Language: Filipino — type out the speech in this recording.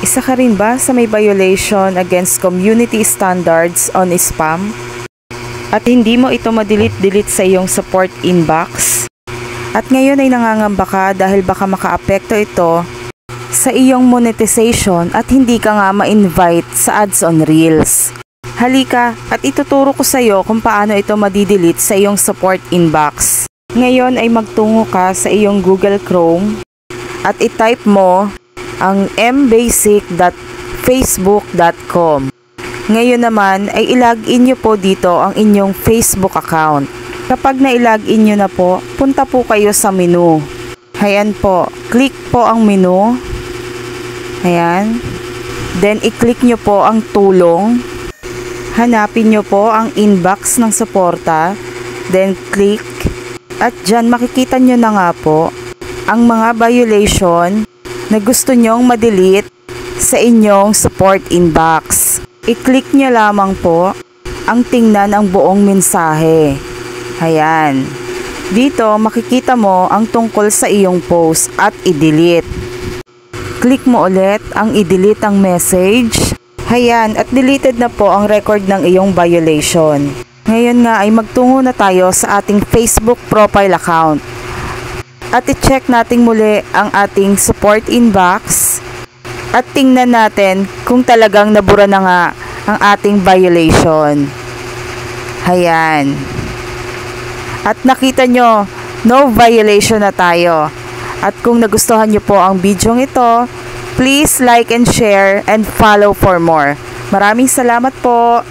Isa ka rin ba sa may violation against community standards on spam? At hindi mo ito ma-delete sa iyong support inbox? At ngayon ay nangangamba ka dahil baka makaapekto ito sa iyong monetization at hindi ka nga ma-invite sa ads on Reels. Halika at ituturo ko sa iyo kung paano ito ma-delete sa iyong support inbox. Ngayon ay magtungo ka sa iyong Google Chrome at i-type mo ang mbasic.facebook.com. Ngayon naman ay ilagin nyo po dito ang inyong Facebook account. Kapag na-ilagin nyo na po, punta po kayo sa menu. Ayan po, click po ang menu. Ayan. Then i-click nyo po ang tulong. Hanapin nyo po ang inbox ng suporta. Then click. At dyan makikita nyo na nga po ang mga violation na gusto nyong ma-delete sa inyong support inbox. I-click nyo lamang po ang tingnan ang buong mensahe. Ayan. Dito makikita mo ang tungkol sa iyong post at i-delete. Click mo ulit ang i-delete ang message. Ayan, at deleted na po ang record ng iyong violation. Ngayon nga ay magtungo na tayo sa ating Facebook profile account. At i-check natin muli ang ating support inbox. At tingnan natin kung talagang nabura na nga ang ating violation. Ayan. At nakita nyo, no violation na tayo. At kung nagustuhan nyo po ang video ito, please like and share and follow for more. Maraming salamat po.